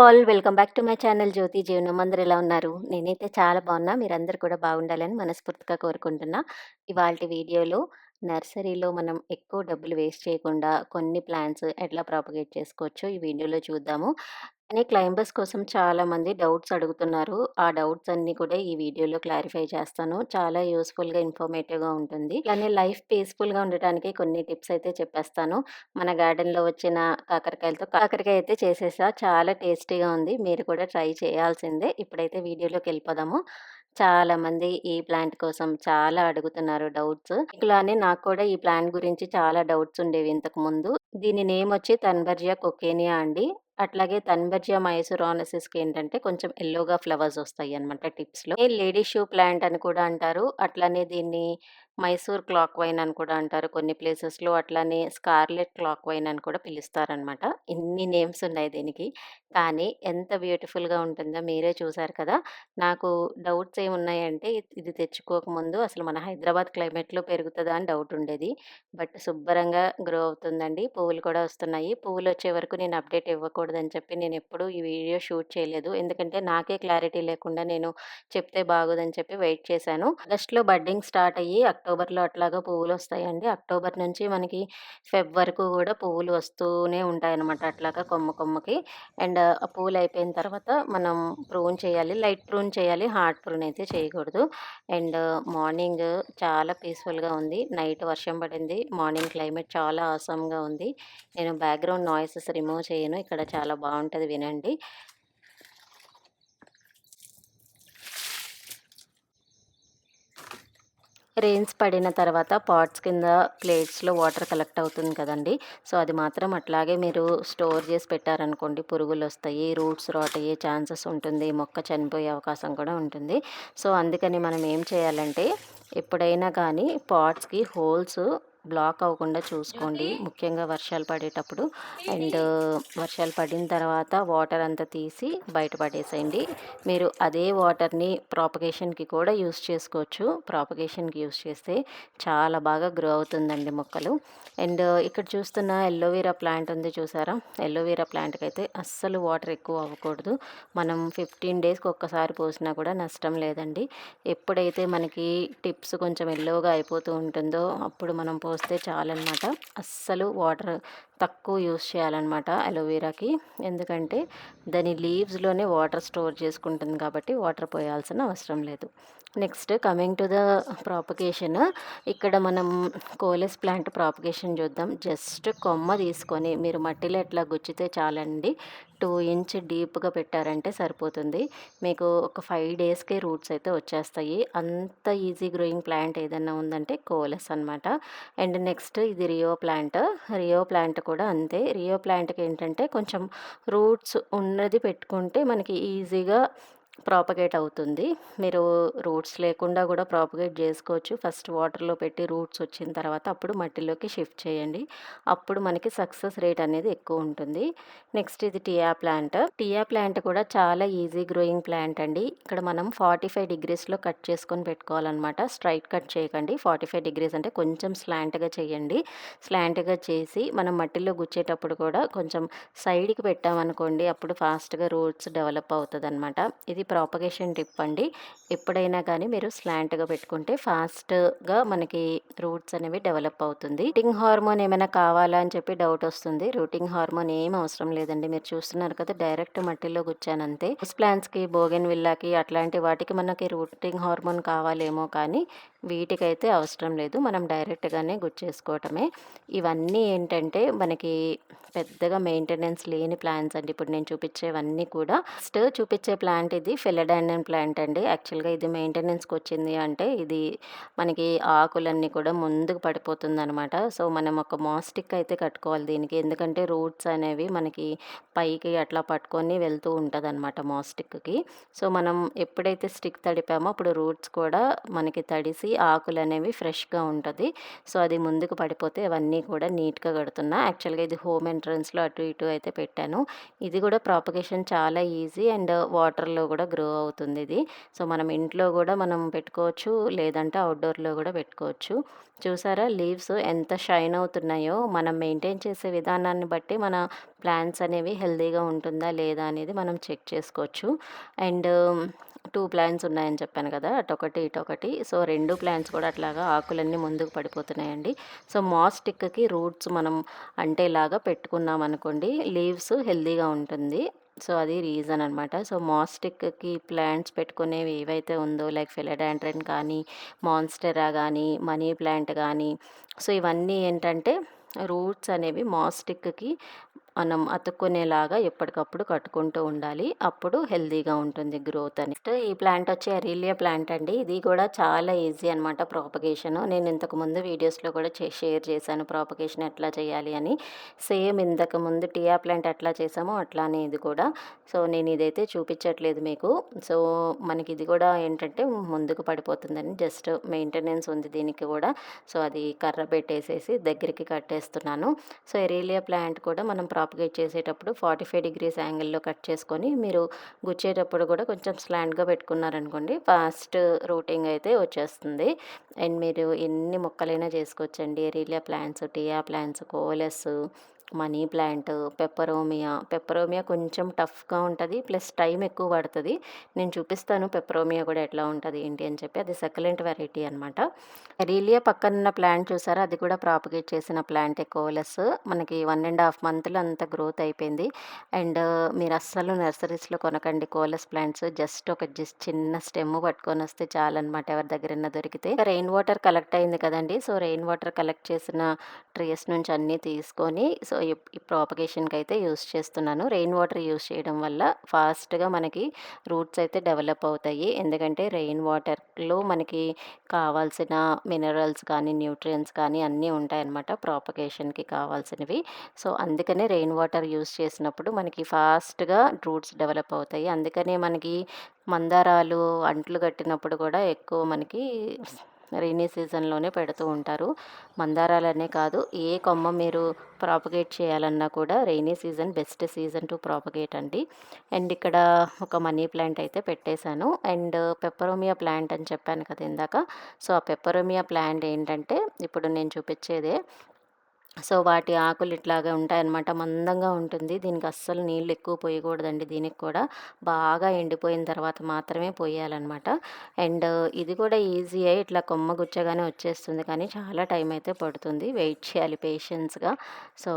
All welcome back to my channel Jyothi Jeevanam. అందరూ ఎలా ఉన్నారు? నేనైతే చాలా బాగున్నా. మీరందరూ కూడా బాగుండాలని మనస్ఫూర్తిగా కోరుకుంటున్నా. ఇవాల్టి వీడియోలో నర్సరీలో మనం ఎక్కువ డబ్బులు వేస్ట్ చేయకుండా కొన్ని ప్లాంట్స్ ఎట్లా ప్రాపగేట్ చేసుకోవచ్చో ఈ వీడియోలో చూద్దాము. కానీ క్లైంబర్స్ కోసం చాలామంది డౌట్స్ అడుగుతున్నారు. ఆ డౌట్స్ అన్నీ కూడా ఈ వీడియోలో క్లారిఫై చేస్తాను. చాలా యూస్‌ఫుల్‌గా, ఇన్ఫర్మేటివ్‌గా ఉంటుంది. ఇలానే లైఫ్ పీస్‌ఫుల్‌గా ఉండటానికి కొన్ని టిప్స్ అయితే చెప్పేస్తాను. మన గార్డెన్‌లో వచ్చిన కాకరకాయలతో కాకరకాయ అయితే చేసేసా. చాలా టేస్టీగా ఉంది. మీరు కూడా ట్రై చేయాల్సిందే. ఇప్పుడైతే వీడియోలోకెళ్ళిపోదాము. చాలామంది ఈ ప్లాంట్ కోసం చాలా అడుగుతున్నారు డౌట్స్. ఇలానే నాకు కూడా ఈ ప్లాంట్ గురించి చాలా డౌట్స్ ఉండేవి ఇంతకుముందు. దీని నేమ్ వచ్చి తన్బర్జియా కొకేనియా అండి. అట్లాగే తన్బర్జియా మైసూరానసిస్‌కి ఏంటంటే కొంచెం యెల్లోగా ఫ్లవర్స్ వస్తాయన్నమాట టిప్స్‌లో. లేడీ షూ ప్లాంట్ అని కూడా అంటారు. అట్లానే దీన్ని మైసూర్ క్లాక్ వైన్ అని కూడా అంటారు కొన్ని ప్లేసెస్‌లో. అట్లానే స్కార్లెట్ క్లాక్ వైన్ అని కూడా పిలుస్తారనమాట. ఇన్ని నేమ్స్ ఉన్నాయి దీనికి. కానీ ఎంత బ్యూటిఫుల్‌గా ఉంటుందో మీరే చూసారు కదా! నాకు డౌట్స్ ఏమున్నాయంటే ఇది తెచ్చుకోకముందు అసలు మన హైదరాబాద్ క్లైమేట్‌లో పెరుగుతదా అని డౌట్ ఉండేది. బట్ శుభ్రంగా గ్రో అవుతుందండి. పువ్వులు కూడా వస్తున్నాయి. పువ్వులొచ్చే వరకు నేను అప్డేట్ ఇవ్వకూడదని చెప్పి నేనెప్పుడూ ఈ వీడియో షూట్ చేయలేదు. ఎందుకంటే నాకే క్లారిటీ లేకుండా నేను చెప్తే బాగోదని చెప్పి వెయిట్ చేశాను. ఆగస్ట్‌లో బడ్డింగ్ స్టార్ట్ అయ్యి అక్టోబర్‌లో అట్లాగా పువ్వులొస్తాయండి. అక్టోబర్ నుంచి మనకి ఫెబ్ వరకు గూడా పువ్వులు వస్తూనే ఉంటాయన్నమాట అట్లాగా కొమ్మ కొమ్మకి. అండ్ ఆ పువ్వులయిపోయిన తర్వాత మనం ప్రూన్ చేయాలి. లైట్ ప్రూన్ చేయాలి. హార్డ్ ప్రూన్ అయితే చేయకూడదు. అండ్ మార్నింగ్ చాలా పీస్‌ఫుల్‌గా ఉంది. నైట్ వర్షం పడింది. మార్నింగ్ క్లైమేట్ చాలా ఆసమ్‌గా ఉంది. నేను బ్యాక్‌గ్రౌండ్ నాయిసెస్ రిమూవ్ చేయను. ఇక్కడ చాలా బావుంటది వినండి. రెయిన్స్ పడిన తర్వాత పాట్స్ కింద ప్లేట్స్‌లో వాటర్ కలెక్ట్ అవుతుంది కదండీ! సో, అది మాత్రం అట్లాగే మీరు స్టోర్ చేసి పెట్టారనుకోండి పురుగులొస్తాయి, రూట్స్ రాట్ అయ్యే ఛాన్సెస్ ఉంటుంది. మొక్క చనిపోయే అవకాశం కూడా ఉంటుంది. సో, అందుకని మనం ఏం చేయాలంటే ఎప్పుడైనా కానీ పాట్స్‌కి హోల్స్ బ్లాక్ అవ్వకుండా చూసుకోండి. జ్యోతి ముఖ్యంగా వర్షాలు పడేటప్పుడు. అండ్ వర్షాలు పడిన తర్వాత వాటర్ అంతా తీసి బయట పడేసేయండి. మీరు అదే వాటర్‌ని ప్రాపగేషన్‌కి కూడా యూజ్ చేసుకోవచ్చు. ప్రాపగేషన్‌కి యూజ్ చేస్తే చాలా బాగా గ్రో అవుతుందండి మొక్కలు. అండ్ ఇక్కడ చూస్తున్న ఎలోవెరా ప్లాంట్ ఉంది చూసారా? ఎలోవెరా ప్లాంట్‌కైతే అస్సలు వాటర్ ఎక్కువ అవ్వకూడదు. మనం 15 డేస్‌కి ఒక్కసారి పోసినా కూడా నష్టం లేదండి. ఎప్పుడైతే మనకి టిప్స్ కొంచెం యెల్లోగా అయిపోతూ ఉంటుందో అప్పుడు మనం పోస్తే చాలనమాట. అస్సలు వాటర్ తక్కువ యూజ్ చేయాలనమాట అలోవెరాకి. ఎందుకంటే దాని లీవ్స్‌లోనే వాటర్ స్టోర్ చేసుకుంటుంది కాబట్టి వాటర్ పోయాల్సిన అవసరం లేదు. Next coming to the propagation. ఇక్కడ మనం కోలెస్ ప్లాంట్ ప్రాపగేషన్ చూద్దాం. జస్ట్ కొమ్మ తీసుకొని మీరు మట్టిలో ఎట్లా గుచ్చితే చాలండి. 2 ఇంచ్ డీప్‌గా పెట్టారంటే సరిపోతుంది. మీకు ఒక 5 డేస్‌కే రూట్స్ అయితే వచ్చేస్తాయి. అంత ఈజీ గ్రోయింగ్ ప్లాంట్ ఏదన్నా ఉందంటే కోలెస్ అనమాట. అండ్ నెక్స్ట్ ఇది రియో ప్లాంట్. రియో ప్లాంట్ కూడా అంతే. రియో ప్లాంట్‌కి ఏంటంటే కొంచెం రూట్స్ ఉన్నది పెట్టుకుంటే మనకి ఈజీగా ప్రాపగేట్ అవుతుంది. మీరు రూట్స్ లేకుండా కూడా ప్రాపగేట్ చేసుకోవచ్చు. ఫస్ట్ వాటర్‌లో పెట్టి రూట్స్ వచ్చిన తర్వాత అప్పుడు మట్టిలోకి షిఫ్ట్ చేయండి. అప్పుడు మనకి సక్సెస్ రేట్ అనేది ఎక్కువ ఉంటుంది. నెక్స్ట్ ఇది టియా ప్లాంట్. టియా ప్లాంట్ కూడా చాలా ఈజీ గ్రోయింగ్ ప్లాంట్ అండి. ఇక్కడ మనం 45 డిగ్రీస్‌లో కట్ చేసుకొని పెట్టుకోవాలనమాట. స్ట్రెయిట్ కట్ చేయకండి. 45 డిగ్రీస్ అంటే కొంచెం స్లాంట్‌గా చేయండి. స్లాంట్‌గా చేసి మనం మట్టిలో గుచ్చేటప్పుడు కూడా కొంచెం సైడ్‌కి పెట్టామనుకోండి అప్పుడు ఫాస్ట్‌గా రూట్స్ డెవలప్ అవుతదనమాట. ఇది ప్రాపగేషన్ టిప్ అండి. ఎప్పుడైనా కానీ మీరు స్లాంట్‌గా పెట్టుకుంటే ఫాస్ట్‌గా మనకి రూట్స్ అనేవి డెవలప్ అవుతుంది. రూటింగ్ హార్మోన్ ఏమైనా కావాలా అని చెప్పి డౌట్ వస్తుంది. రూటింగ్ హార్మోన్ ఏం అవసరం లేదండి. మీరు చూస్తున్నారు కదా! డైరెక్ట్ మట్టిలో గుచ్చానంతే. హౌస్ ప్లాంట్స్‌కి, బోగెన్‌విల్లాకి అట్లాంటి వాటికి మనకి రూటింగ్ హార్మోన్ కావాలేమో కానీ వీటికైతే అవసరం లేదు. మనం డైరెక్ట్‌గానే గుచ్చేసుకోవటమే. ఇవన్నీ ఏంటంటే మనకి పెద్దగా మెయింటెనెన్స్ లేని ప్లాంట్స్ అండి. ఇప్పుడు నేను చూపించేవన్నీ కూడా. ఫస్ట్ చూపించే ప్లాంట్ ఇది ఫిలడాండియన్ ప్లాంట్ అండి. యాక్చువల్‌గా ఇది మెయింటెనెన్స్‌కొచ్చింది అంటే ఇది మనకి ఆకులన్నీ కూడా ముందుకు పడిపోతుందనమాట. సో, మనం ఒక మాస్టిక్ అయితే కట్టుకోవాలి దీనికి. ఎందుకంటే రూట్స్ అనేవి మనకి పైకి అట్లా పట్టుకొని వెళ్తూ ఉంటదనమాట మాస్టిక్‌కి. సో, మనం ఎప్పుడైతే స్టిక్ తడిపామో అప్పుడు రూట్స్ కూడా మనకి తడిసి ఆకులనేవి ఫ్రెష్‌గా ఉంటది. సో, అది ముందుకు పడిపోతే అవన్నీ కూడా నీట్‌గా కడుతున్నా. యాక్చువల్‌గా ఇది హోమ్ ఎంట్రన్స్‌లో అటు ఇటు అయితే పెట్టాను. ఇది కూడా ప్రాపగేషన్ చాలా ఈజీ అండ్ వాటర్‌లో కూడా కూడా గ్రో అవుతుంది ఇది. సో, మనం ఇంట్లో కూడా మనం పెట్టుకోవచ్చు, లేదంటే అవుట్‌డోర్‌లో కూడా పెట్టుకోవచ్చు. చూసారా లీవ్స్ ఎంత షైన్ అవుతున్నాయో, మనం మెయింటైన్ చేసే విధానాన్ని బట్టి మన ప్లాంట్స్ అనేవి హెల్తీగా ఉంటుందా లేదా అనేది మనం చెక్ చేసుకోవచ్చు. అండ్ 2 ప్లాంట్స్ ఉన్నాయని చెప్పాను కదా! అటొకటి, ఇటొకటి. సో, 2 ప్లాంట్స్ కూడా అట్లాగా ఆకులన్నీ ముందుకు పడిపోతున్నాయండి. సో, మాస్ స్టిక్‌కి రూట్స్ మనం అంటేలాగా పెట్టుకున్నామనుకోండి, లీవ్స్ హెల్తీగా ఉంటుంది. సో, అది రీజన్ అనమాట. సో, మాస్ స్టిక్‌కి ప్లాంట్స్ పెట్టుకునేవి ఏవైతే ఉందో లైక్ ఫిలడాండ్రన్ కానీ, మాన్స్టెరా గానీ, మనీ ప్లాంట్ గానీ, సో, ఇవన్నీ ఏంటంటే రూట్స్ అనేవి మాస్ స్టిక్‌కి మనం అతుక్కునేలాగా ఎప్పటికప్పుడు కట్టుకుంటూ ఉండాలి. అప్పుడు హెల్తీగా ఉంటుంది గ్రోత్ అని. నెక్స్ట్ ఈ ప్లాంట్ వచ్చి ఎరీలియా ప్లాంట్ అండి. ఇది కూడా చాలా ఈజీ అనమాట ప్రాపగేషను. నేను ఇంతకుముందు వీడియోస్‌లో కూడా షేర్ చేశాను ప్రాపగేషన్ ఎట్లా చేయాలి అని. సేమ్ ఇంతకుముందు టియా ప్లాంట్ ఎట్లా చేసామో అట్లానే ఇది కూడా. సో, నేను ఇదైతే చూపించట్లేదు మీకు. సో, మనకి ఇది కూడా ఏంటంటే ముందుకు పడిపోతుందని జస్ట్ మెయింటెనెన్స్ ఉంది దీనికి కూడా. సో, అది కర్ర పెట్టేసేసి దగ్గరికి కట్టేస్తున్నాను. సో, ఎరీలియా ప్లాంట్ కూడా మనం ప్రాపగేట్ చేసేటప్పుడు 45 డిగ్రీస్ యాంగిల్‌లో కట్ చేసుకొని, మీరు గుచ్చేటప్పుడు కూడా కొంచెం స్లాంట్‌గా పెట్టుకున్నారనుకోండి, ఫాస్ట్ రూటింగ్ అయితే వచ్చేస్తుంది. అండ్ మీరు ఎన్ని మొక్కలైనా చేసుకోవచ్చండి. ఎరీలియా ప్లాంట్స్, టియా plants, coleus, money plant, peperomia కొంచెం టఫ్‌గా ఉంటది. ప్లస్ టైం ఎక్కువ పడతది. నేను చూపిస్తాను పెప్పరోమియా కూడా ఎట్లా ఉంటది ఏంటి అని చెప్పి. అది సక్యులెంట్ వెరైటీ అనమాట. ఎరీలియా పక్కనున్న ప్లాంట్ చూసారా? అది కూడా ప్రాపగేట్ చేసిన ప్లాంటే కోలస్. మనకి 1 ½ మంత్‌లో అంత గ్రోత్ అయిపోయింది. అండ్ మీరు అస్సలు నర్సరీస్‌లో కొనకండి కోలస్ ప్లాంట్స్. జస్ట్ చిన్న స్టెమ్ పట్టుకొనొస్తే చాలనమాట ఎవరి దగ్గరన్నా దొరికితే. రెయిన్ వాటర్ కలెక్ట్ అయింది కదండీ! సో, రెయిన్ వాటర్ కలెక్ట్ చేసిన ట్రేస్ నుంచి అన్నీ తీసుకొని, సో, ఈ ప్రాపగేషన్‌కి అయితే యూజ్ చేస్తున్నాను. రెయిన్ వాటర్ యూజ్ చేయడం వల్ల ఫాస్ట్‌గా మనకి రూట్స్ అయితే డెవలప్ అవుతాయి. ఎందుకంటే రెయిన్ వాటర్‌లో మనకి కావాల్సిన మినరల్స్ కానీ, న్యూట్రియంట్స్ కానీ అన్నీ ఉంటాయన్నమాట ప్రాపగేషన్‌కి కావాల్సినవి. సో, అందుకనే రెయిన్ వాటర్ యూజ్ చేసినప్పుడు మనకి ఫాస్ట్‌గా రూట్స్ డెవలప్ అవుతాయి. అందుకనే మనకి మందారాలు అంట్లు కట్టినప్పుడు కూడా ఎక్కువ మనకి రెయినీ సీజన్‌లోనే పెడుతూ ఉంటారు. మందారాలనే కాదు, ఏ కొమ్మ మీరు ప్రాపగేట్ చేయాలన్నా కూడా rainy season best season to propagate అండి. అండ్ ఇక్కడ ఒక మనీ ప్లాంట్ అయితే పెట్టేశాను. అండ్ పెప్పరోమియా ప్లాంట్ అని చెప్పాను కదా ఇందాక. సో, ఆ పెప్పరోమియా ప్లాంట్ ఏంటంటే ఇప్పుడు నేను చూపించేదే. సో, వాటి ఆకులు ఇట్లాగా ఉంటాయన్నమాట. మందంగా ఉంటుంది. దీనికి అస్సలు నీళ్ళు ఎక్కువ పోయకూడదండి దీనికి కూడా. బాగా ఎండిపోయిన తర్వాత మాత్రమే పొయ్యాలన్నమాట. అండ్ ఇది కూడా ఈజీయే. ఇట్లా కొమ్మ గుచ్చగానే వచ్చేస్తుంది. కానీ చాలా టైం అయితే పడుతుంది. వెయిట్ చేయాలి పేషెన్స్‌గా. సో,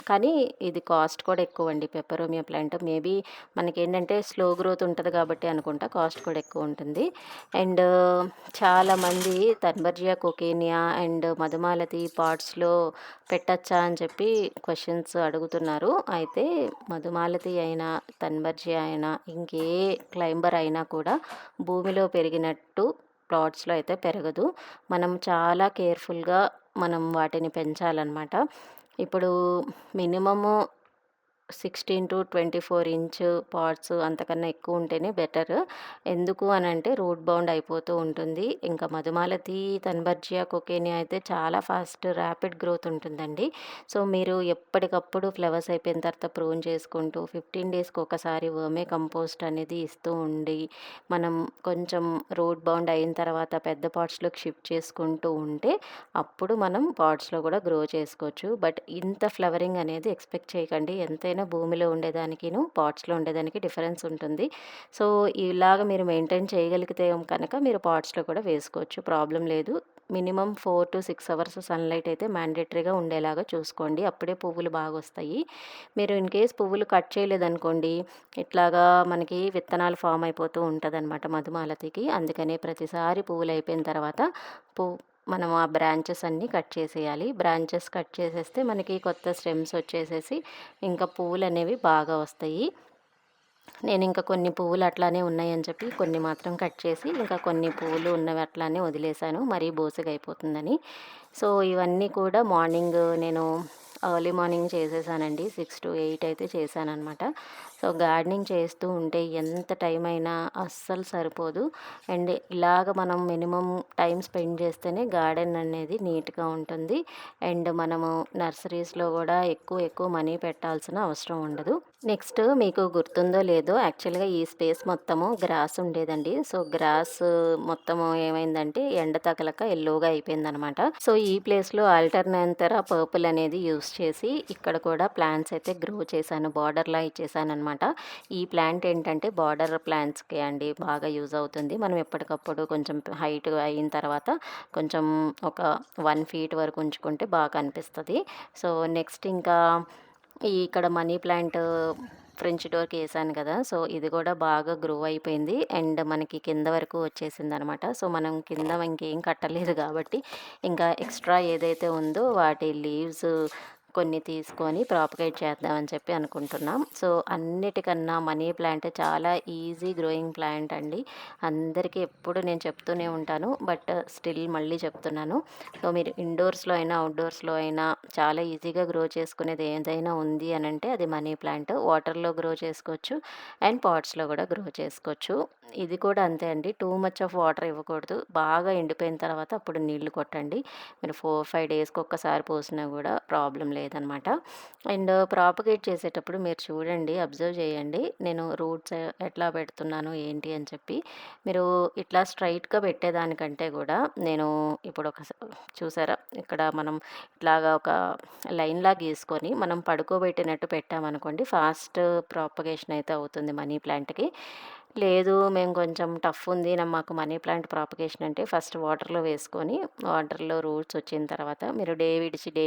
కానీ ఇది కాస్ట్ కూడా ఎక్కువండి పెప్పరోమియా ప్లాంట్. మేబీ మనకేంటంటే స్లో గ్రోత్ ఉంటది కాబట్టి అనుకుంటా కాస్ట్ కూడా ఎక్కువుంటుంది. అండ్ చాలామంది థర్బర్జియా కొకేనియా అండ్ మధుమాలతి పాట్స్‌లో పెట్టచ్చా అని చెప్పి క్వెషన్స్ అడుగుతున్నారు. అయితే మధుమాలతి అయినా, థర్బర్జియా అయినా, ఇంకే క్లైంబర్ అయినా కూడా భూమిలో పెరిగినట్టు ప్లాట్స్‌లో అయితే పెరగదు. మనం చాలా కేర్‌ఫుల్‌గా మనం వాటిని పెంచాలన్నమాట. ఇప్పుడు మినిమము 16-24 ఇంచ్ పాట్స్ అంతకన్నా ఎక్కువ ఉంటేనే బెటర్. ఎందుకు అనంటే రూట్ బౌండ్ అయిపోతూ ఉంటుంది. ఇంకా మధుమాలతి, థర్బర్జియా కొకేనియా అయితే చాలా ఫాస్ట్ ర్యాపిడ్ గ్రోత్ ఉంటుందండి. సో, మీరు ఎప్పటికప్పుడు ఫ్లవర్స్ అయిపోయిన తర్వాత ప్రూన్ చేసుకుంటూ 15 డేస్‌కి ఒకసారి వర్మీ కంపోస్ట్ అనేది ఇస్తూ ఉండి, మనం కొంచెం రూట్ బౌండ్ అయిన తర్వాత పెద్ద పాట్స్‌లోకి షిఫ్ట్ చేసుకుంటూ ఉంటే అప్పుడు మనం పాట్స్‌లో కూడా గ్రో చేసుకోవచ్చు. బట్ ఇంత ఫ్లవరింగ్ అనేది ఎక్స్‌పెక్ట్ చేయకండి. ఎంతైనా భూమిలో ఉండేదానికిను, పాట్స్‌లో ఉండేదానికి డిఫరెన్స్ ఉంటుంది. సో, ఇలాగ మీరు మెయింటైన్ చేయగలిగితే కనుక మీరు పాట్స్‌లో కూడా వేసుకోవచ్చు. ప్రాబ్లమ్ లేదు. మినిమమ్ 4-6 అవర్స్ సన్‌లైట్ అయితే మ్యాండేటరీగా ఉండేలాగా చూసుకోండి. అప్పుడే పువ్వులు బాగొస్తాయి. మీరు ఇన్‌కేస్ పువ్వులు కట్ చేయలేదనుకోండి, ఇట్లాగా మనకి విత్తనాలు ఫార్మ్ అయిపోతూ ఉంటదనమాట మధుమాలతికి. అందుకనే ప్రతిసారి పువ్వులు అయిపోయిన తర్వాత మనం ఆ బ్రాంచెస్ అన్నీ కట్ చేసేయాలి. బ్రాంచెస్ కట్ చేసేస్తే మనకి కొత్త స్టెమ్స్ వచ్చేసేసి ఇంకా పువ్వులనేవి బాగా వస్తాయి. నేనింక కొన్ని పువ్వులు అట్లానే ఉన్నాయని చెప్పి కొన్ని మాత్రం కట్ చేసి, ఇంకా కొన్ని పువ్వులు ఉన్నవి అట్లానే వదిలేశాను. మరీ బోసిగా అయిపోతుందని. సో, ఇవన్నీ కూడా మార్నింగ్ నేను ఎర్లీ మార్నింగ్ చేసేసానండి. 6-8 అయితే చేశాననమాట. సో గార్డెనింగ్ చేస్తూ ఉంటే ఎంత టైం అయినా అస్సలు సరిపోదు. అండ్ ఇలాగ మనం మినిమమ్ టైం స్పెండ్ చేస్తేనే గార్డెన్ అనేది నీట్‌గా ఉంటుంది. అండ్ మనము నర్సరీస్‌లో గూడా ఎక్కువ ఎక్కువ మనీ పెట్టాల్సిన అవసరం ఉండదు. నెక్స్ట్ మీకు గుర్తుందో లేదో యాక్చువల్‌గా ఈ స్పేస్ మొత్తము గ్రాస్ ఉండేదండి. సో, గ్రాస్ మొత్తము ఏమైందంటే ఎండ తగలక యెల్లోగా అయిపోయిందనమాట. సో, ఈ ప్లేస్‌లో ఆల్టర్‌నేంతరా పర్పుల్ అనేది యూజ్ చేసి ఇక్కడ కూడా ప్లాంట్స్ అయితే గ్రో చేశాను. బార్డర్‌లా ఇచ్చేసాననమాట. ఈ ప్లాంట్ ఏంటంటే బార్డర్ ప్లాంట్స్‌కి అండి బాగా యూజ్ అవుతుంది. మనం ఎప్పటికప్పుడు కొంచెం హైట్ అయిన తర్వాత కొంచెం ఒక 1 ఫీట్ వరకు ఉంచుకుంటే బాగా కనిపిస్తది. సో, నెక్స్ట్ ఇంకా ఇక్కడ మనీ ప్లాంట్ ఫ్రెంచ్ డోర్‌కేసాను కదా! సో, ఇది కూడా బాగా గ్రో అయిపోయింది. అండ్ మనకి కింద వరకు వచ్చేసిందనమాట. సో, మనం కింద ఇంకేం కట్టలేదు కాబట్టి, ఇంకా ఎక్స్‌ట్రా ఏదైతే ఉందో వాటి లీవ్స్ కొన్ని తీసుకొని ప్రాపగేట్ చేద్దామని చెప్పి అనుకుంటున్నాం. సో, అన్నిటికన్నా మనీ ప్లాంట్ చాలా ఈజీ గ్రోయింగ్ ప్లాంట్ అండి. అందరికీ ఎప్పుడు నేను చెప్తూనే ఉంటాను. బట్ స్టిల్ మళ్ళీ చెప్తున్నాను. సో, మీరు ఇండోర్స్‌లో అయినా, అవుట్‌డోర్స్‌లో అయినా చాలా ఈజీగా గ్రో చేసుకునేది ఏదైనా ఉంది అనంటే అది మనీ ప్లాంట్. వాటర్‌లో గ్రో చేసుకోవచ్చు అండ్ పాట్స్‌లో కూడా గ్రో చేసుకోవచ్చు. ఇది కూడా అంతే అండి. టూ మచ్ ఆఫ్ వాటర్ ఇవ్వకూడదు. బాగా ఎండిపోయిన తర్వాత అప్పుడు నీళ్లు కొట్టండి. మీరు 4, 5 డేస్‌కి ఒక్కసారి పోసినా కూడా ప్రాబ్లమ్ లేదనమాట. అండ్ ప్రాపగేట్ చేసేటప్పుడు మీరు చూడండి, అబ్జర్వ్ చేయండి. నేను రూట్స్ ఎట్లా పెడుతున్నాను ఏంటి అని చెప్పి. మీరు ఇట్లా స్ట్రైట్‌గా పెట్టేదానికంటే కూడా నేను ఇప్పుడు చూసారా? ఇక్కడ మనం ఇట్లాగా ఒక లైన్‌లా గీసుకొని మనం పడుకోబెట్టినట్టు పెట్టామనుకోండి ఫాస్ట్ ప్రాపగేషన్ అయితే అవుతుంది మనీ ప్లాంట్‌కి. లేదు మేము కొంచెం టఫ్ ఉంది మాకు మనీ ప్లాంట్ ప్రాపగేషన్ అంటే ఫస్ట్ వాటర్‌లో వేసుకొని, వాటర్‌లో రూట్స్ వచ్చిన తర్వాత మీరు డే విడిచి డే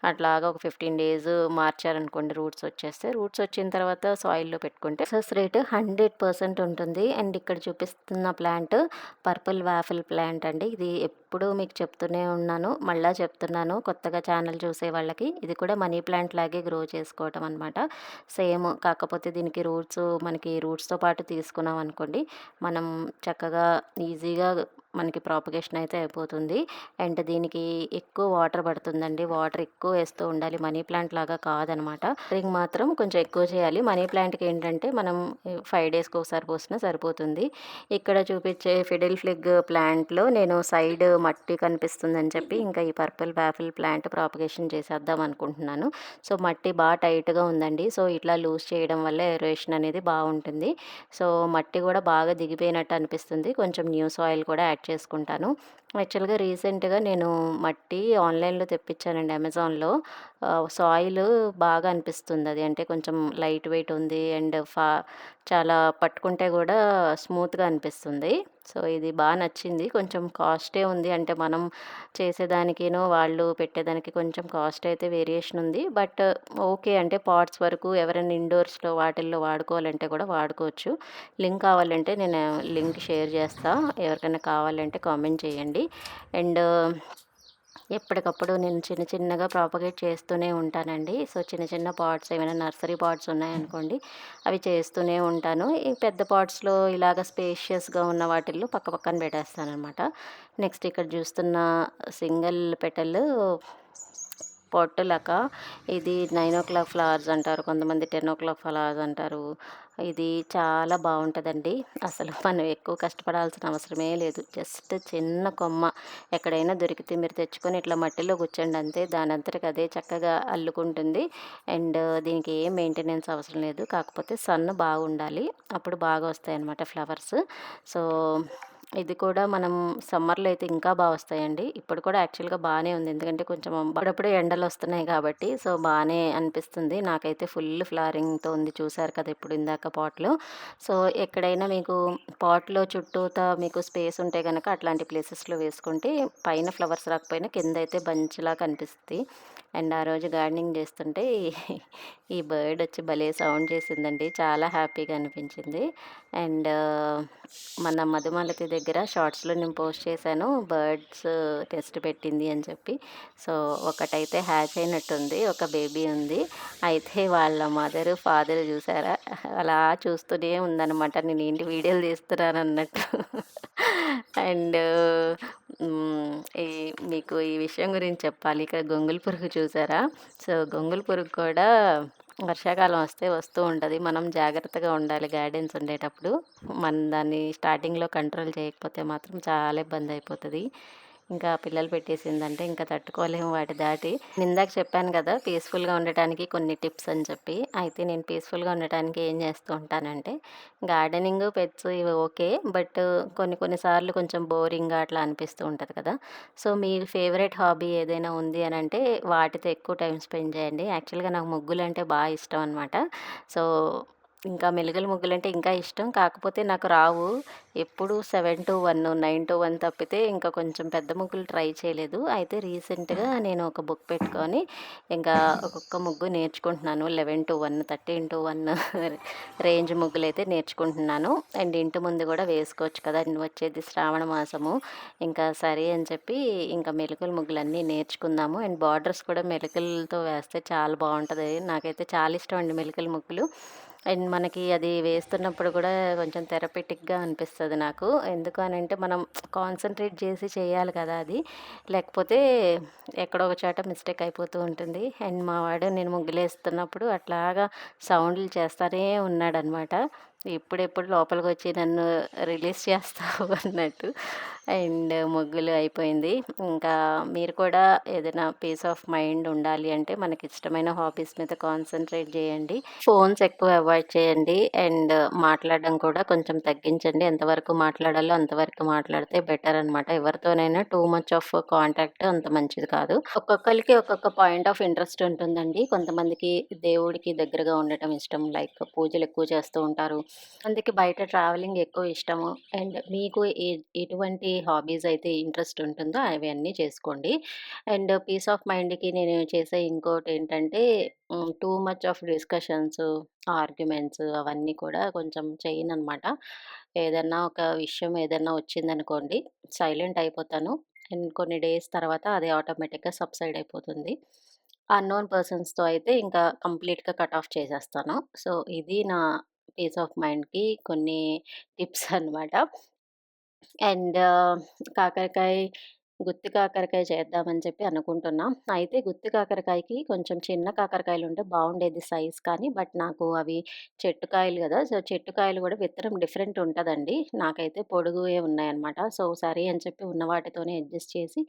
అట్లాగా ఒక 15 డేస్ మార్చారనుకోండి రూట్స్ వచ్చేస్తే, రూట్స్ వచ్చిన తర్వాత సాయిల్‌లో పెట్టుకుంటే సక్సెస్ రేట్ 100% ఉంటుంది. అండ్ ఇక్కడ చూపిస్తున్న ప్లాంట్ పర్పుల్ వాఫిల్ ప్లాంట్ అండి. ఇది ఎప్పుడూ మీకు చెప్తూనే ఉన్నాను. మళ్ళా చెప్తున్నాను కొత్తగా ఛానల్ చూసే వాళ్ళకి. ఇది కూడా మనీ ప్లాంట్ లాగే గ్రో చేసుకోవటం అనమాట. సేమ్ కాకపోతే దీనికి మనకి రూట్స్‌తో పాటు తీసుకున్నామనుకోండి, మనం చక్కగా ఈజీగా మనకి ప్రాపగేషన్ అయితే అయిపోతుంది. అండ్ దీనికి ఎక్కువ వాటర్ పడుతుందండి. వాటర్ ఎక్కువ వేస్తూ ఉండాలి. మనీ ప్లాంట్ లాగా కాదనమాట. వాటరింగ్ మాత్రం కొంచెం ఎక్కువ చేయాలి. మనీ ప్లాంట్‌కి ఏంటంటే మనం 5 డేస్‌కి ఒకసారి పోసినా సరిపోతుంది. ఇక్కడ చూపించే ఫిడిల్ ఫ్లిగ్ ప్లాంట్‌లో నేను సైడ్ మట్టి కనిపిస్తుందని చెప్పి ఇంకా ఈ పర్పుల్ వాఫిల్ ప్లాంట్ ప్రాపగేషన్ చేసేద్దాం అనుకుంటున్నాను. సో, మట్టి టైట్‌గా ఉందండి. సో, ఇట్లా లూజ్ చేయడం వల్ల ఏరేషన్ అనేది బావుంటుంది. సో, మట్టి కూడా బాగా దిగిపోయినట్టు అనిపిస్తుంది. కొంచెం న్యూ సాయిల్ కూడా యాడ్ చేసుకుంటాను. యాక్చువల్‌గా రీసెంట్‌గా నేను మట్టి ఆన్‌లైన్‌లో తెప్పించానండి అమెజాన్‌లో. సాయిల్ బాగా అనిపిస్తుంది అది. అంటే కొంచెం లైట్ వెయిట్ ఉంది అండ్ చాలా పట్టుకుంటే కూడా స్మూత్‌గా అనిపిస్తుంది. సో, ఇది నచ్చింది. కొంచెం కాస్టే ఉంది. అంటే మనం చేసేదానికిను, వాళ్ళు పెట్టేదానికి కొంచెం కాస్ట్ అయితే వేరియేషన్ ఉంది. But okay. అంటే పాట్స్ వరకు ఎవరైనా ఇండోర్స్‌లో వాటిల్లో వాడుకోవాలంటే కూడా వాడుకోవచ్చు. లింక్ కావాలంటే నేను లింక్ షేర్ చేస్తా. ఎవరికైనా కావాలంటే కామెంట్ చేయండి. అండ్ ఎప్పటికప్పుడు నేను చిన్న చిన్నగా ప్రాపగేట్ చేస్తూనే ఉంటానండి. సో, చిన్న చిన్న పాట్స్ ఏమైనా నర్సరీ పాట్స్ ఉన్నాయనుకోండి, అవి చేస్తూనే ఉంటాను. ఈ పెద్ద పాట్స్‌లో ఇలాగ స్పేషియస్‌గా ఉన్న వాటిల్లో పక్క పక్కన పెట్టేస్తాననమాట. నెక్స్ట్ ఇక్కడ చూస్తున్న సింగిల్ పెటల్ పొట్టలక ఇది 9:00 ఫ్లవర్స్ అంటారు. కొంతమంది 10:00 ఫ్లవర్స్ అంటారు. ఇది చాలా బావుంటదండి. అసలు మనం ఎక్కువ కష్టపడాల్సిన అవసరమే లేదు. జస్ట్ చిన్న కొమ్మ ఎక్కడైనా దొరికితే మీరు తెచ్చుకొని ఇట్లా మట్టిలో గుచ్చండి అంతే. దానంతటికి అదే చక్కగా అల్లుకుంటుంది. అండ్ దీనికి ఏం మెయింటెనెన్స్ అవసరం లేదు. కాకపోతే సన్ బాగుండాలి. అప్పుడు బాగా వస్తాయన్నమాట ఫ్లవర్స్. సో, ఇది కూడా మనం సమ్మర్‌లో అయితే ఇంకా వస్తాయండి. ఇప్పుడు కూడా యాక్చువల్‌గా బానే ఉంది. ఎందుకంటే కొంచెం అప్పుడప్పుడు ఎండలొస్తున్నాయి కాబట్టి, సో, బానే అనిపిస్తుంది. నాకైతే ఫుల్ ఫ్లవరింగ్‌తో ఉంది. చూసారు కదా ఇప్పుడు ఇందాక పాట్‌లో. సో, ఎక్కడైనా మీకు పాట్‌లో చుట్టూతా మీకు స్పేస్ ఉంటే గనక అట్లాంటి ప్లేసెస్‌లో వేసుకుంటే పైన ఫ్లవర్స్ రాకపోయినా కిందయితే బంచ్‌లా కనిపిస్తది. అండ్ ఆ రోజు గార్డెనింగ్ చేస్తుంటే ఈ బర్డ్ వచ్చి భలే సౌండ్ చేసిందండి. చాలా హ్యాపీగా అనిపించింది. అండ్ మన మధుమాలతి దగ్గర షార్ట్స్‌లో నేను పోస్ట్ చేశాను. బర్డ్స్ టెస్ట్ పెట్టింది అని చెప్పి. సో, ఒకటైతే హ్యాచ్ అయినట్టుంది. ఒక బేబీ ఉంది. అయితే వాళ్ళ మదరు, ఫాదర్ చూసారా అలా చూస్తూనే ఉందనమాట. నేనేంటి వీడియోలు తీస్తున్నానన్నట్టు. అండ్ హ్మ్. ఈ మీకు ఈ విషయం గురించి చెప్పాలి. ఇక్కడ గొంగళి పురుగు చూసారా? సో, గొంగళి పురుగు కూడా వర్షాకాలం వస్తే వస్తూ ఉంటది. మనం జాగ్రత్తగా ఉండాలి గార్డెన్స్ ఉండేటప్పుడు. మనం దాన్ని స్టార్టింగ్‌లో కంట్రోల్ చేయకపోతే మాత్రం చాలా ఇబ్బందయిపోతది. ఇంకా పిల్లలు పెట్టేసిందంటే ఇంకా తట్టుకోలేము వాటి దాటి. ఇందాక చెప్పాను గదా! పీస్‌ఫుల్‌గా ఉండటానికి కొన్ని టిప్స్ అని చెప్పి. అయితే నేను పీస్‌ఫుల్‌గా ఉండటానికి ఏం చేస్తూ ఉంటానంటే, గార్డెనింగు, పెట్స్ ఇవి ఓకే. బట్ కొన్ని కొన్ని సార్లు కొంచెం బోరింగ్‌గా అట్లా అనిపిస్తూ ఉంటది కదా! సో, మీ ఫేవరెట్ హాబీ ఏదైనా ఉంది అనంటే వాటితో ఎక్కువ టైమ్ స్పెండ్ చేయండి. యాక్చువల్‌గా నాకు ముగ్గులంటే ఇష్టం అనమాట. సో, ఇంకా మెలుగుల ముగ్గులంటే ఇంకా ఇష్టం. కాకపోతే నాకు రావు. ఎప్పుడు 7-1, 9-1 తప్పితే ఇంకా కొంచెం పెద్ద ముగ్గులు ట్రై చేయలేదు. అయితే రీసెంట్‌గా నేను ఒక బుక్ పెట్టుకొని ఇంకా ఒక్కొక్క ముగ్గు నేర్చుకుంటున్నాను. 11-1, 30-1 రేంజ్ ముగ్గులైతే నేర్చుకుంటున్నాను. అండ్ ఇంటి ముందు గూడా వేసుకోవచ్చు కదా! వచ్చేది శ్రావణ మాసము. ఇంకా సరే అని చెప్పి ఇంకా మెలుకుల ముగ్గులన్నీ నేర్చుకుందాము. అండ్ బార్డర్స్ కూడా మెలుకలతో వేస్తే చాలా బావుంటది. నాకైతే చాలా ఇష్టం అండి మెలుకల ముగ్గులు. అండ్ మనకి అది వేస్తున్నప్పుడు కూడా కొంచెం థెరపెటిక్‌గా అనిపిస్తది నాకు. ఎందుకు అనంటే మనం కాన్సంట్రేట్ చేసి చేయాలి కదా అది. లేకపోతే ఎక్కడో ఒక చోట మిస్టేక్ అయిపోతూ ఉంటుంది. అండ్ మా వాడు నేను ముగ్గులేస్తున్నప్పుడు అట్లాగా సౌండ్‌లు చేస్తానే ఉన్నాడనమాట. ఎప్పుడెప్పుడు లోపలికొచ్చి నన్ను రిలీజ్ చేస్తావు అన్నట్టు. అండ్ ముగ్గులు అయిపోయింది. ఇంకా మీరు కూడా ఏదైనా పీస్ ఆఫ్ మైండ్ ఉండాలి అంటే మనకిష్టమైన హాబీస్ మీద కాన్సంట్రేట్ జేయండి. ఫోన్స్ ఎక్కువ అవాయిడ్ చేయండి. అండ్ మాట్లాడడం కూడా కొంచెం తగ్గించండి. ఎంతవరకు మాట్లాడాలో అంతవరకు మాట్లాడితే బెటర్ అనమాట. ఎవరితోనైనా టూ మచ్ ఆఫ్ కాంటాక్ట్ అంత మంచిది కాదు. ఒక్కొక్కళ్ళకి ఒక్కొక్క పాయింట్ ఆఫ్ ఇంట్రెస్ట్ ఉంటుందండి. కొంతమందికి దేవుడికి దగ్గరగా ఉండటం ఇష్టం. లైక్ పూజలు ఎక్కువ చేస్తూ ఉంటారు. కొంతమందికి బయట ట్రావెలింగ్ ఎక్కువ ఇష్టము. అండ్ మీకు ఎటువంటి హాబీస్ అయితే ఇంట్రెస్ట్ ఉంటుందో అవన్నీ చేసుకోండి. అండ్ పీస్ ఆఫ్ మైండ్‌కి నేను చేసే ఇంకోటేంటంటే too much of discussions, arguments అవన్నీ కూడా కొంచెం చేయననమాట. ఏదన్నా ఒక విషయం ఏదన్నా వచ్చిందనుకోండి, సైలెంట్ అయిపోతాను. అండ్ కొన్ని డేస్ తర్వాత అది ఆటోమేటిక్‌గా సబ్సైడ్ అయిపోతుంది. అన్నోన్ పర్సన్స్‌తో అయితే ఇంకా కంప్లీట్‌గా కట్ ఆఫ్ చేసేస్తాను. సో, ఇది నా పీస్ ఆఫ్ మైండ్‌కి కొన్ని టిప్స్ అనమాట. అండ్ కాకరకాయ గుత్తి కాకరకాయ చేద్దామని చెప్పి అనుకుంటున్నా. అయితే గుత్తి కాకరకాయకి కొంచెం చిన్న కాకరకాయలుంటే బావుండేది సైజ్ కానీ, బట్ నాకు అవి చెట్టు కాయలు గదా! సో, చెట్టు కాయలు గూడా విత్తనం డిఫరెంట్ ఉంటదండి. నాకైతే పొడుగువే ఉన్నాయన్నమాట. సో, సరే అని చెప్పి ఉన్న వాటితోనే అడ్జస్ట్ చేసి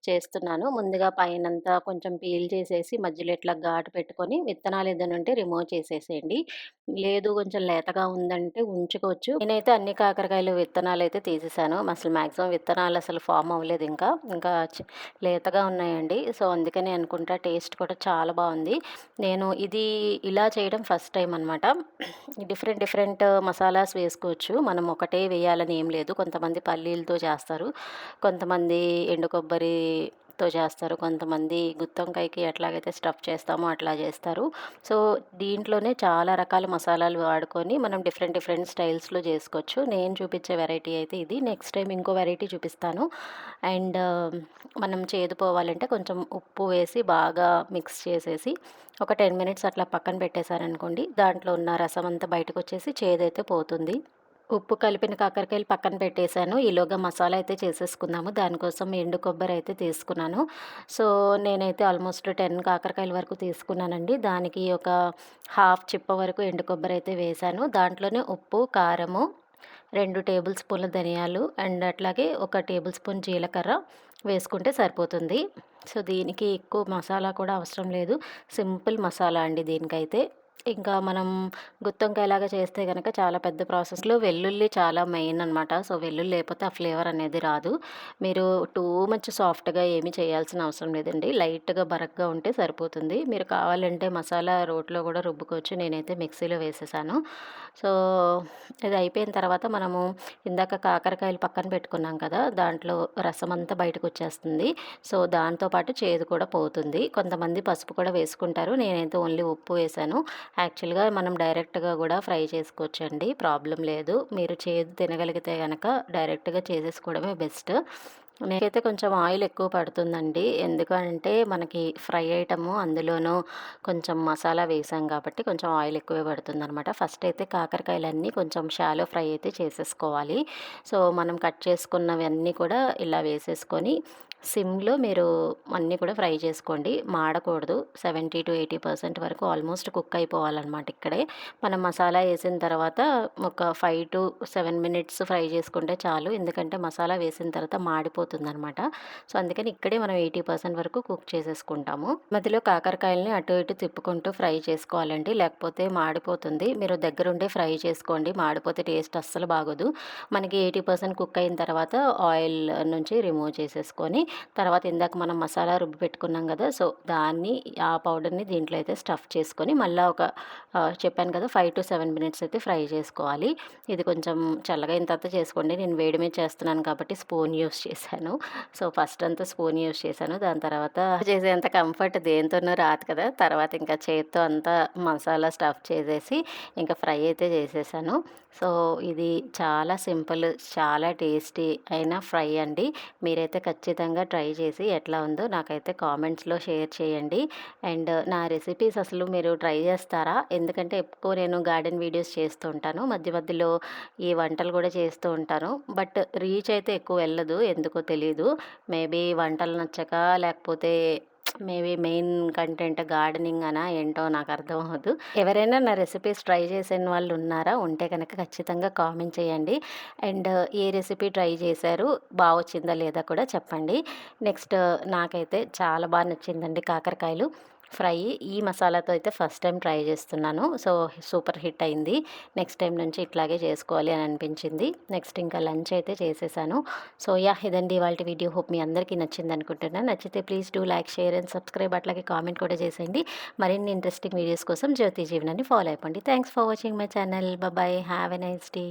చేస్తున్నాను. ముందుగా పైనంతా కొంచెం పీల్ చేసేసి మధ్యలో ఇట్లా ఘాటు పెట్టుకొని విత్తనాలు ఏదైనా ఉంటే రిమూవ్ చేసేసేయండి. లేదు కొంచెం లేతగా ఉందంటే ఉంచుకోవచ్చు. నేనైతే అన్ని కాకరకాయలు విత్తనాలైతే తీసేసాను. అసలు మాక్సిమం విత్తనాలు అసలు ఫార్మ్ అవ్వలేదు ఇంకా. ఇంకా లేతగా ఉన్నాయండి. సో, అందుకనే అనుకుంటా టేస్ట్ కూడా చాలా బావుంది. నేను ఇది ఇలా చేయడం ఫస్ట్ టైమ్ అనమాట. డిఫరెంట్ డిఫరెంట్ మసాలాస్ వేసుకోవచ్చు. మనం ఒకటే వేయాలని ఏం లేదు. కొంతమంది పల్లీలతో చేస్తారు. కొంతమంది ఎండు కొబ్బరితో చేస్తారు. కొంతమంది గుత్తొంకాయకి ఎట్లాగైతే స్టఫ్ చేస్తామో అట్లా చేస్తారు. సో, దీంట్లోనే చాలా రకాల మసాలాలు వాడుకొని మనం డిఫరెంట్ డిఫరెంట్ స్టైల్స్‌లో చేసుకోవచ్చు. నేను చూపించే వెరైటీ అయితే ఇది. నెక్స్ట్ టైమ్ ఇంకో వెరైటీ చూపిస్తాను. అండ్ మనం చేదు పోవాలంటే కొంచెం ఉప్పు వేసి బాగా మిక్స్ చేసేసి ఒక 10 మినిట్స్ అట్లా పక్కన పెట్టేశారనుకోండి, దాంట్లో ఉన్న రసం అంతా బయటకొచ్చేసి చేదైతే పోతుంది. ఉప్పు కలిపిన కాకరకాయలు పక్కన పెట్టేశాను. ఈలోగా మసాలా అయితే చేసేసుకుందాము. దానికోసం ఎండు కొబ్బరి అయితే తీసుకున్నాను. సో, నేనైతే ఆల్మోస్ట్ 10 కాకరకాయల వరకు తీసుకున్నానండి. దానికి ఒక హాఫ్ చిప్ప వరకు ఎండు కొబ్బరి అయితే వేశాను. దాంట్లోనే ఉప్పు, కారము, 2 టేబుల్ స్పూన్ల ధనియాలు అండ్ అట్లాగే ఒక టేబుల్ స్పూన్ జీలకర్ర వేసుకుంటే సరిపోతుంది. సో, దీనికి ఎక్కువ మసాలా కూడా అవసరం లేదు. సింపుల్ మసాలా అండి దీనికైతే. ఇంకా మనం గుత్తొంకాయలాగా చేస్తే గనక చాలా పెద్ద ప్రాసెస్‌లో వెల్లుల్లి చాలా మెయిన్ అనమాట. సో, వెల్లుల్లి లేకపోతే ఆ ఫ్లేవర్ అనేది రాదు. మీరు టూ మచ్ సాఫ్ట్‌గా ఏమి చేయాల్సిన అవసరం లేదండి. లైట్‌గా బరగ్గా ఉంటే సరిపోతుంది. మీరు కావాలంటే మసాలా రోట్లో గూడా రుబ్బుకోవచ్చు. నేనైతే మిక్సీలో వేసేసాను. సో, ఇది అయిపోయిన తర్వాత మనము ఇందాక కాకరకాయలు పక్కన పెట్టుకున్నాం కదా! దాంట్లో రసమంతా బయటకొచ్చేస్తుంది. సో, దాంతో పాటు చేదు కూడా పోతుంది. కొంతమంది పసుపు కూడా వేసుకుంటారు. నేనైతే ఓన్లీ ఉప్పు వేశాను. యాక్చువల్‌గా మనం డైరెక్ట్‌గా గూడా ఫ్రై చేసుకోవచ్చండి. ప్రాబ్లమ్ లేదు. మీరు చేదు తినగలిగితే గనక డైరెక్ట్‌గా చేసేసుకోవడమే బెస్ట్. నేనైతే కొంచెం ఆయిల్ ఎక్కువ పడుతుందండి. ఎందుకంటే మనకి ఫ్రై ఐటము అందులోనూ కొంచెం మసాలా వేసాం కాబట్టి కొంచెం ఆయిల్ ఎక్కువే పడుతుందనమాట. ఫస్ట్ అయితే కాకరకాయలన్నీ కొంచెం షాలో ఫ్రై అయితే చేసేసుకోవాలి. సో, మనం కట్ చేసుకున్నవన్నీ కూడా ఇలా వేసేసుకొని సిమ్‌లో మీరు అన్నీ కూడా ఫ్రై చేసుకోండి. మాడకూడదు. 70-80% వరకు ఆల్మోస్ట్ కుక్ అయిపోవాలనమాట ఇక్కడే. మనం మసాలా ఏసిన తర్వాత ఒక 5-7 మినిట్స్ ఫ్రై చేసుకుంటే చాలు. ఎందుకంటే మసాలా వేసిన తర్వాత మాడిపోతుందనమాట. సో, అందుకని ఇక్కడే మనం 80% వరకు కుక్ చేసేసుకుంటాము. మధ్యలో కాకరకాయలని అటు ఇటు తిప్పుకుంటూ ఫ్రై చేసుకోవాలండి. లేకపోతే మాడిపోతుంది. మీరు దగ్గరుండే ఫ్రై చేసుకోండి. మాడిపోతే టేస్ట్ అస్సలు బాగోదు. మనకి 80% కుక్ అయిన తర్వాత ఆయిల్ నుంచి రిమూవ్ చేసేసుకొని, తర్వాత ఇందాక మనం మసాలా రుబ్బి పెట్టుకున్నాం కదా! సో, దాన్ని ఆ పౌడర్‌ని దీంట్లో అయితే స్టఫ్ చేసుకొని మళ్ళా ఒక చెప్పాను కదా! 5-7 మినిట్స్ అయితే ఫ్రై చేసుకోవాలి. ఇది కొంచెం చల్లగా అయిన తర్వాత చేసుకోండి. నేను వేడి మీద చేస్తున్నాను కాబట్టి స్పూన్ యూజ్ చేశాను. సో, ఫస్ట్ అంతా స్పూన్ యూజ్ చేశాను. దాని తర్వాత చేసేంత కంఫర్ట్ దేనితోనూ రాదు కదా! తర్వాత ఇంకా చేత్తో అంతా మసాలా స్టఫ్ చేసేసి ఇంకా ఫ్రై అయితే చేసేసాను. సో, ఇది చాలా సింపుల్, చాలా టేస్టీ అయిన ఫ్రై అండి. మీరైతే ఖచ్చితంగా ట్రై చేసి ఎట్లా ఉందో నాకైతే కామెంట్స్‌లో షేర్ చేయండి. అండ్ నా రెసిపీస్ అసలు మీరు ట్రై చేస్తారా? ఎందుకంటే ఎక్కువ నేను గార్డెన్ వీడియోస్ చేస్తూ ఉంటాను. మధ్య మధ్యలో ఈ వంటలు కూడా చేస్తూ ఉంటాను. బట్ రీచ్ అయితే ఎక్కువ వెళ్ళదు. ఎందుకో తెలీదు. మేబీ వంటలు నచ్చక లేకపోతే మేబీ మెయిన్ కంటెంట్ గార్డెనింగ్ అనా ఏంటో నాకు అర్థం అవ్వదు. ఎవరైనా నా రెసిపీస్ ట్రై చేసిన వాళ్ళు ఉన్నారా? ఉంటే కనుక ఖచ్చితంగా కామెంట్ చేయండి. అండ్ ఏ రెసిపీ ట్రై చేశారు? వచ్చిందా లేదా కూడా చెప్పండి. నెక్స్ట్ నాకైతే చాలా నచ్చిందండి కాకరకాయలు ఫ్రై. ఈ మసాలాతో అయితే ఫస్ట్ టైం ట్రై చేస్తున్నాను. సో, సూపర్ హిట్ అయింది. నెక్స్ట్ టైం నుంచి ఇట్లాగే చేసుకోవాలి అని అనిపించింది. నెక్స్ట్ ఇంకా లంచ్ అయితే చేసేసాను. So, yeah! ఇదండి ఇవాల్టి వీడియో. హోప్ మీ అందరికీ నచ్చిందనుకుంటున్నాను. నచ్చితే please do like, share and subscribe. అట్లాగే కామెంట్ కూడా చేసేయండి. మరిన్ని ఇంట్రెస్టింగ్ వీడియోస్ కోసం జ్యోతి జీవనాన్ని ఫాలో అయిపోండి. Thanks for watching my channel. Bye. Have a nice day.